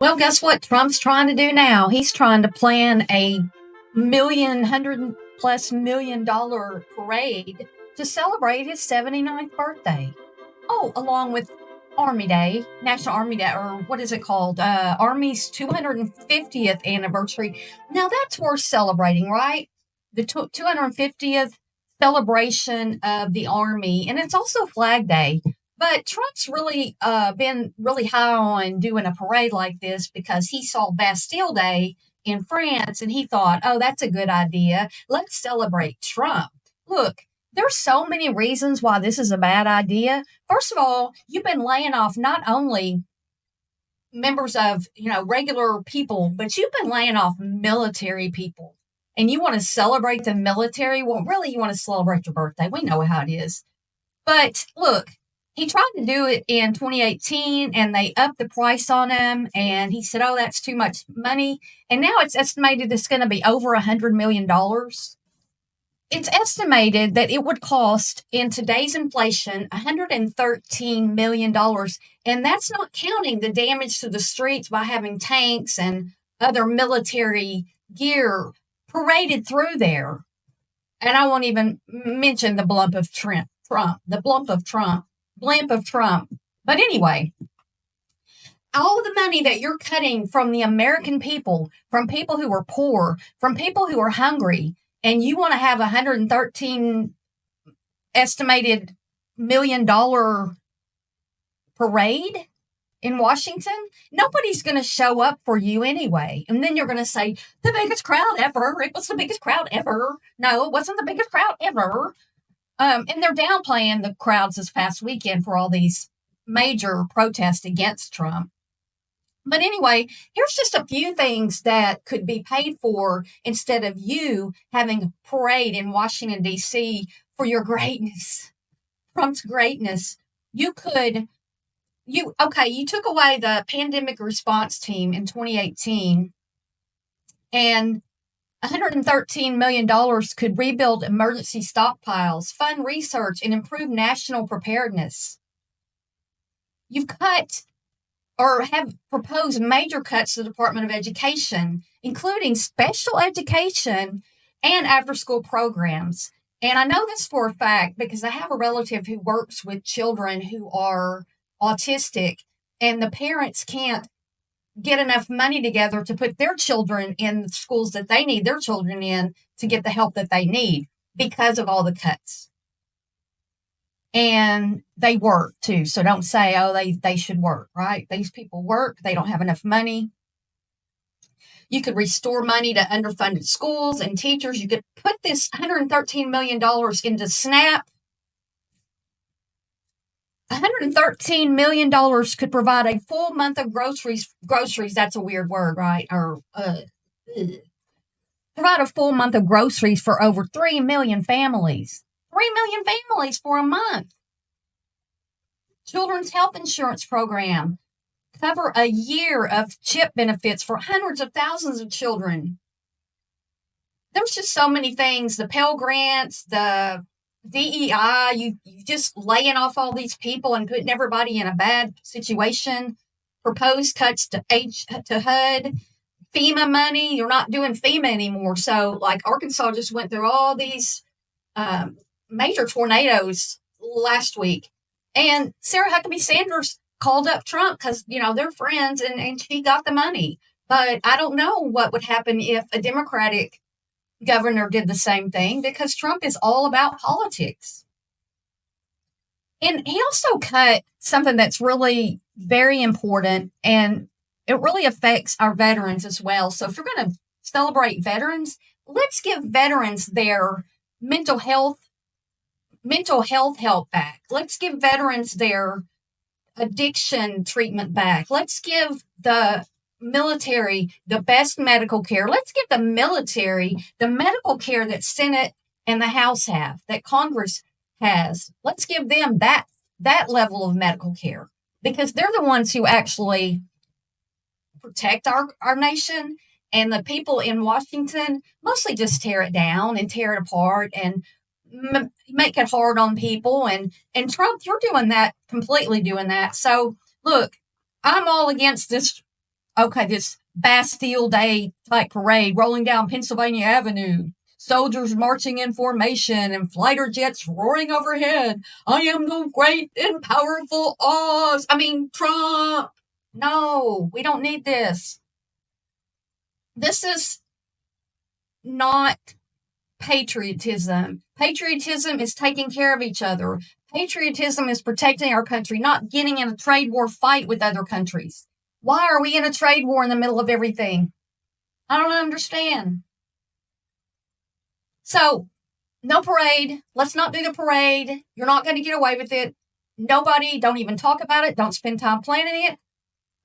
Well, guess what Trump's trying to do now? He's trying to plan a $100+ million parade to celebrate his 79th birthday. Oh, along with Army Day, National Army Day, or what is it called? Army's 250th anniversary. Now that's worth celebrating, right? The 250th celebration of the Army, and it's also Flag Day. But Trump's really been really high on doing a parade like this because he saw Bastille Day in France and he thought, oh, that's a good idea. Let's celebrate Trump. Look, there's so many reasons why this is a bad idea. First of all, you've been laying off not only members of, regular people, but you've been laying off military people. And you want to celebrate the military? Well, really, you want to celebrate your birthday. We know how it is. But look, he tried to do it in 2018 and they upped the price on him. And he said, oh, that's too much money. And now it's estimated it's going to be over $100 million. It's estimated that it would cost in today's inflation $113 million. And that's not counting the damage to the streets by having tanks and other military gear paraded through there. And I won't even mention the blimp of Trump. But anyway, all the money that you're cutting from the American people, from people who are poor, from people who are hungry, and you want to have $113 estimated $million parade in Washington, nobody's going to show up for you anyway. And then you're going to say, the biggest crowd ever. It was the biggest crowd ever. No, it wasn't the biggest crowd ever. And they're downplaying the crowds this past weekend for all these major protests against Trump. But anyway, here's just a few things that could be paid for instead of you having a parade in Washington, D.C. for your greatness, Trump's greatness. You took away the pandemic response team in 2018, and $113 million could rebuild emergency stockpiles, fund research, and improve national preparedness. You've cut or have proposed major cuts to the Department of Education, including special education and after-school programs. And I know this for a fact because I have a relative who works with children who are autistic, and the parents can't get enough money together to put their children in the schools that they need their children in to get the help that they need because of all the cuts. And they work too. So don't say, oh, they should work, right? These people work. They don't have enough money. You could restore money to underfunded schools and teachers. You could put this $113 million into SNAP. $113 million could provide a full month of groceries. Groceries, that's a weird word, right? Provide a full month of groceries for over 3 million families. 3 million families for a month. Children's health insurance program. Cover a year of CHIP benefits for hundreds of thousands of children. There's just so many things. The Pell Grants, the DEI, you just laying off all these people and putting everybody in a bad situation. Proposed cuts to HUD. FEMA money, you're not doing FEMA anymore. So like Arkansas just went through all these major tornadoes last week. And Sarah Huckabee Sanders called up Trump because, they're friends and she got the money. But I don't know what would happen if a Democratic governor did the same thing because Trump is all about politics. And he also cut something that's really very important, and it really affects our veterans as well. So if you're going to celebrate veterans, let's give veterans their mental health help back. Let's give veterans their addiction treatment back. Let's give the military the best medical care. Let's give the military the medical care that Senate and the House have, that Congress has. Let's give them that level of medical care because they're the ones who actually protect our nation. And the people in Washington mostly just tear it down and tear it apart and make it hard on people. And Trump, you're doing that, completely doing that. So look, I'm all against this Okay, this Bastille Day type parade rolling down Pennsylvania Avenue. Soldiers marching in formation and fighter jets roaring overhead. I am the great and powerful Oz. I mean, Trump. No, we don't need this. This is not patriotism. Patriotism is taking care of each other. Patriotism is protecting our country, not getting in a trade war fight with other countries. Why are we in a trade war in the middle of everything? I don't understand. So, no parade. Let's not do the parade. You're not going to get away with it. Nobody, don't even talk about it. Don't spend time planning it.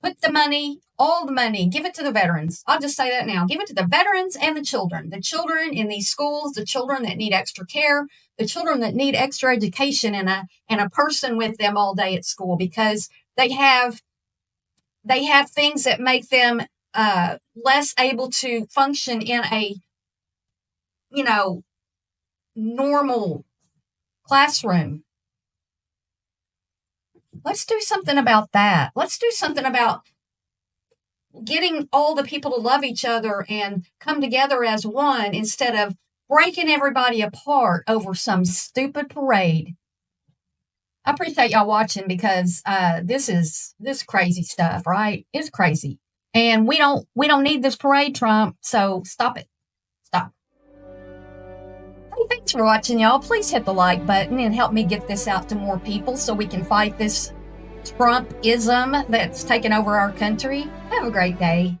Put the money, all the money, give it to the veterans. I'll just say that now. Give it to the veterans and the children. The children in these schools, the children that need extra care, the children that need extra education and a person with them all day at school because they have things that make them less able to function in a normal classroom. Let's do something about that. Let's do something about getting all the people to love each other and come together as one instead of breaking everybody apart over some stupid parade. I appreciate y'all watching because this crazy stuff, right? It's crazy. And we don't need this parade, Trump, so stop it. Stop. Hey, thanks for watching, y'all. Please hit the like button and help me get this out to more people so we can fight this Trumpism that's taken over our country. Have a great day.